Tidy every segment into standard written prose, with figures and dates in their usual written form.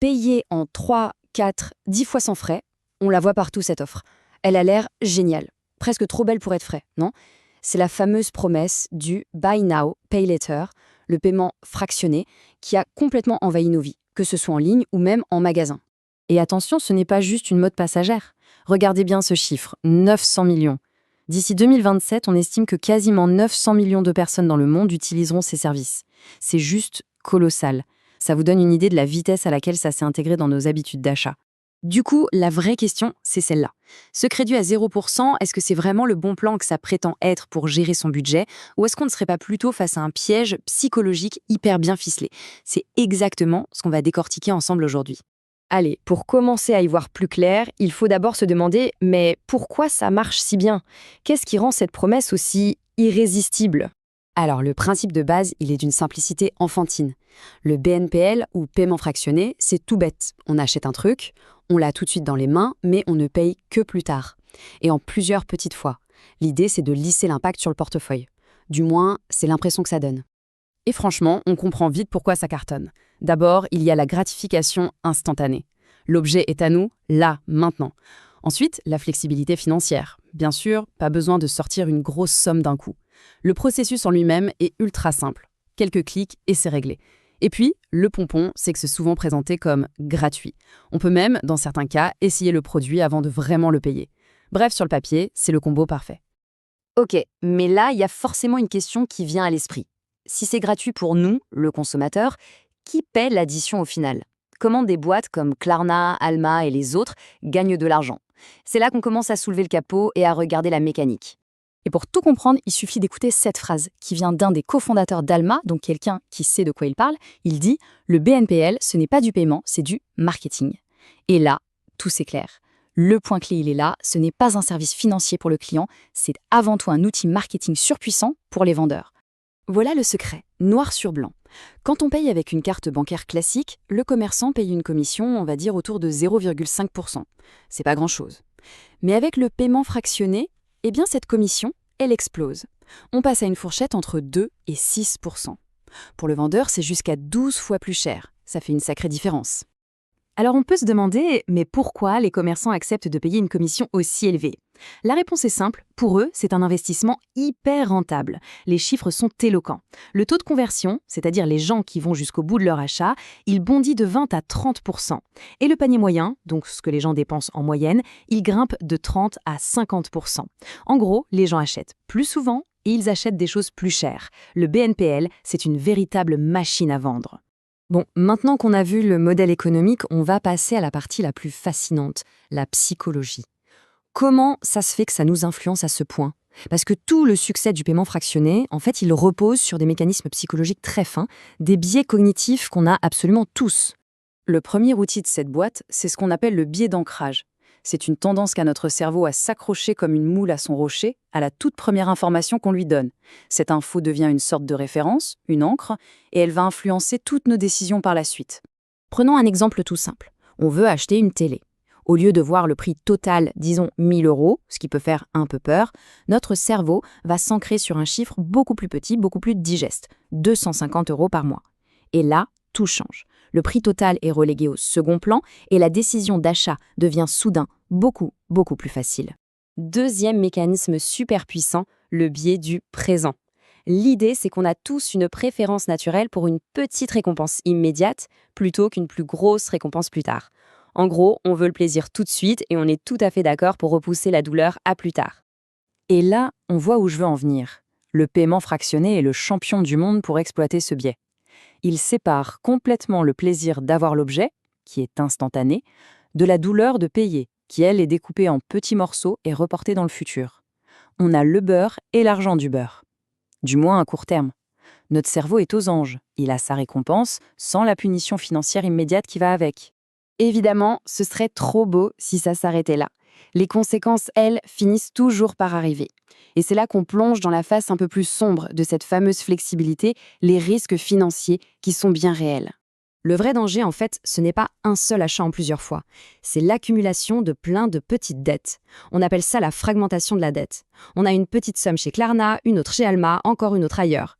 Payée en 3, 4, 10 fois sans frais, on la voit partout cette offre. Elle a l'air géniale, presque trop belle pour être vraie, non? C'est la fameuse promesse du Buy Now, Pay Later, le paiement fractionné, qui a complètement envahi nos vies, que ce soit en ligne ou même en magasin. Et attention, ce n'est pas juste une mode passagère. Regardez bien ce chiffre, 900 millions. D'ici 2027, on estime que quasiment 900 millions de personnes dans le monde utiliseront ces services. C'est juste colossal. Ça vous donne une idée de la vitesse à laquelle ça s'est intégré dans nos habitudes d'achat. Du coup, la vraie question, c'est celle-là. Ce crédit à 0%, est-ce que c'est vraiment le bon plan que ça prétend être pour gérer son budget, ou est-ce qu'on ne serait pas plutôt face à un piège psychologique hyper bien ficelé? C'est exactement ce qu'on va décortiquer ensemble aujourd'hui. Allez, pour commencer à y voir plus clair, il faut d'abord se demander, mais pourquoi ça marche si bien? Qu'est-ce qui rend cette promesse aussi irrésistible? Alors, le principe de base, il est d'une simplicité enfantine. Le BNPL, ou paiement fractionné, c'est tout bête. On achète un truc, on l'a tout de suite dans les mains, mais on ne paye que plus tard. Et en plusieurs petites fois. L'idée, c'est de lisser l'impact sur le portefeuille. Du moins, c'est l'impression que ça donne. Et franchement, on comprend vite pourquoi ça cartonne. D'abord, il y a la gratification instantanée. L'objet est à nous, là, maintenant. Ensuite, la flexibilité financière. Bien sûr, pas besoin de sortir une grosse somme d'un coup. Le processus en lui-même est ultra simple. Quelques clics et c'est réglé. Et puis, le pompon, c'est que c'est souvent présenté comme gratuit. On peut même, dans certains cas, essayer le produit avant de vraiment le payer. Bref, sur le papier, c'est le combo parfait. Ok, mais là, il y a forcément une question qui vient à l'esprit. Si c'est gratuit pour nous, le consommateur, qui paie l'addition au final? Comment des boîtes comme Klarna, Alma et les autres gagnent de l'argent? C'est là qu'on commence à soulever le capot et à regarder la mécanique. Et pour tout comprendre, il suffit d'écouter cette phrase qui vient d'un des cofondateurs d'Alma, donc quelqu'un qui sait de quoi il parle. Il dit « Le BNPL, ce n'est pas du paiement, c'est du marketing ». Et là, tout s'éclaire. Le point clé, il est là, ce n'est pas un service financier pour le client, c'est avant tout un outil marketing surpuissant pour les vendeurs. Voilà le secret, noir sur blanc. Quand on paye avec une carte bancaire classique, le commerçant paye une commission, on va dire, autour de 0,5%. C'est pas grand-chose. Mais avec le paiement fractionné, eh bien cette commission, elle explose. On passe à une fourchette entre 2 et 6%. Pour le vendeur, c'est jusqu'à 12 fois plus cher. Ça fait une sacrée différence. Alors on peut se demander, mais pourquoi les commerçants acceptent de payer une commission aussi élevée? La réponse est simple, pour eux, c'est un investissement hyper rentable. Les chiffres sont éloquents. Le taux de conversion, c'est-à-dire les gens qui vont jusqu'au bout de leur achat, il bondit de 20 à 30%. Et le panier moyen, donc ce que les gens dépensent en moyenne, il grimpe de 30 à 50%. En gros, les gens achètent plus souvent et ils achètent des choses plus chères. Le BNPL, c'est une véritable machine à vendre. Bon, maintenant qu'on a vu le modèle économique, on va passer à la partie la plus fascinante, la psychologie. Comment ça se fait que ça nous influence à ce point? Parce que tout le succès du paiement fractionné, en fait, il repose sur des mécanismes psychologiques très fins, des biais cognitifs qu'on a absolument tous. Le premier outil de cette boîte, c'est ce qu'on appelle le biais d'ancrage. C'est une tendance qu'a notre cerveau à s'accrocher comme une moule à son rocher, à la toute première information qu'on lui donne. Cette info devient une sorte de référence, une ancre, et elle va influencer toutes nos décisions par la suite. Prenons un exemple tout simple. On veut acheter une télé. Au lieu de voir le prix total, disons 1 000 €, ce qui peut faire un peu peur, notre cerveau va s'ancrer sur un chiffre beaucoup plus petit, beaucoup plus digeste, 250 € par mois. Et là, tout change. Le prix total est relégué au second plan et la décision d'achat devient soudain beaucoup plus facile. Deuxième mécanisme super puissant, le biais du présent. L'idée, c'est qu'on a tous une préférence naturelle pour une petite récompense immédiate plutôt qu'une plus grosse récompense plus tard. En gros, on veut le plaisir tout de suite et on est tout à fait d'accord pour repousser la douleur à plus tard. Et là, on voit où je veux en venir. Le paiement fractionné est le champion du monde pour exploiter ce biais. Il sépare complètement le plaisir d'avoir l'objet, qui est instantané, de la douleur de payer, qui elle est découpée en petits morceaux et reportée dans le futur. On a le beurre et l'argent du beurre. Du moins à court terme. Notre cerveau est aux anges, il a sa récompense sans la punition financière immédiate qui va avec. Évidemment, ce serait trop beau si ça s'arrêtait là. Les conséquences, elles, finissent toujours par arriver. Et c'est là qu'on plonge dans la face un peu plus sombre de cette fameuse flexibilité, les risques financiers qui sont bien réels. Le vrai danger, en fait, ce n'est pas un seul achat en plusieurs fois. C'est l'accumulation de plein de petites dettes. On appelle ça la fragmentation de la dette. On a une petite somme chez Klarna, une autre chez Alma, encore une autre ailleurs.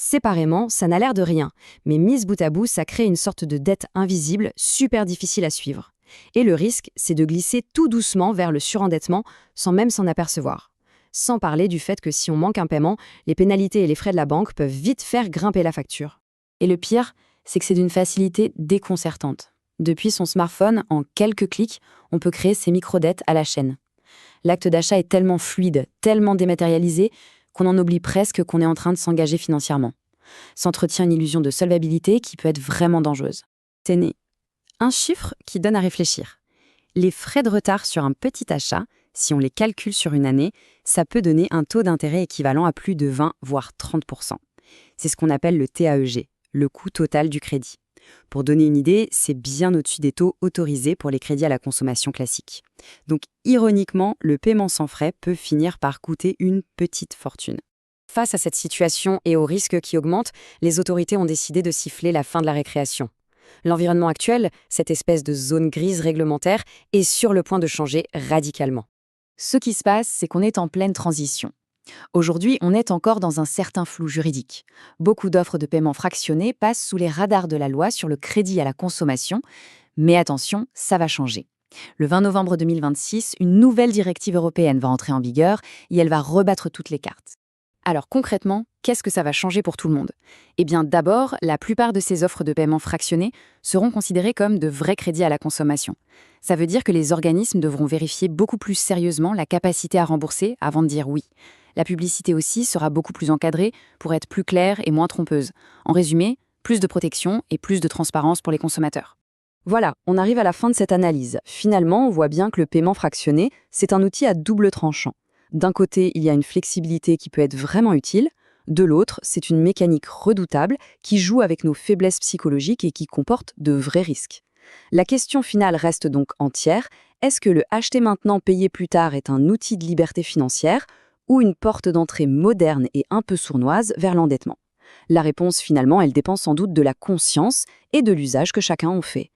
Séparément, ça n'a l'air de rien, mais mise bout à bout, ça crée une sorte de dette invisible, super difficile à suivre. Et le risque, c'est de glisser tout doucement vers le surendettement sans même s'en apercevoir. Sans parler du fait que si on manque un paiement, les pénalités et les frais de la banque peuvent vite faire grimper la facture. Et le pire, c'est que c'est d'une facilité déconcertante. Depuis son smartphone, en quelques clics, on peut créer ses micro-dettes à la chaîne. L'acte d'achat est tellement fluide, tellement dématérialisé, qu'on en oublie presque qu'on est en train de s'engager financièrement. S'entretient une illusion de solvabilité qui peut être vraiment dangereuse. Tenez, un chiffre qui donne à réfléchir. Les frais de retard sur un petit achat, si on les calcule sur une année, ça peut donner un taux d'intérêt équivalent à plus de 20 voire 30%. C'est ce qu'on appelle le TAEG, le coût total du crédit. Pour donner une idée, c'est bien au-dessus des taux autorisés pour les crédits à la consommation classiques. Donc, ironiquement, le paiement sans frais peut finir par coûter une petite fortune. Face à cette situation et aux risques qui augmentent, les autorités ont décidé de siffler la fin de la récréation. L'environnement actuel, cette espèce de zone grise réglementaire, est sur le point de changer radicalement. Ce qui se passe, c'est qu'on est en pleine transition. Aujourd'hui, on est encore dans un certain flou juridique. Beaucoup d'offres de paiement fractionnés passent sous les radars de la loi sur le crédit à la consommation, mais attention, ça va changer. Le 20 novembre 2026, une nouvelle directive européenne va entrer en vigueur et elle va rebattre toutes les cartes. Alors concrètement, qu'est-ce que ça va changer pour tout le monde? Eh bien d'abord, la plupart de ces offres de paiement fractionnés seront considérées comme de vrais crédits à la consommation. Ça veut dire que les organismes devront vérifier beaucoup plus sérieusement la capacité à rembourser avant de dire oui. La publicité aussi sera beaucoup plus encadrée pour être plus claire et moins trompeuse. En résumé, plus de protection et plus de transparence pour les consommateurs. Voilà, on arrive à la fin de cette analyse. Finalement, on voit bien que le paiement fractionné, c'est un outil à double tranchant. D'un côté, il y a une flexibilité qui peut être vraiment utile. De l'autre, c'est une mécanique redoutable qui joue avec nos faiblesses psychologiques et qui comporte de vrais risques. La question finale reste donc entière. Est-ce que le acheter maintenant, payer plus tard est un outil de liberté financière ou une porte d'entrée moderne et un peu sournoise vers l'endettement? La réponse, finalement, elle dépend sans doute de la conscience et de l'usage que chacun en fait.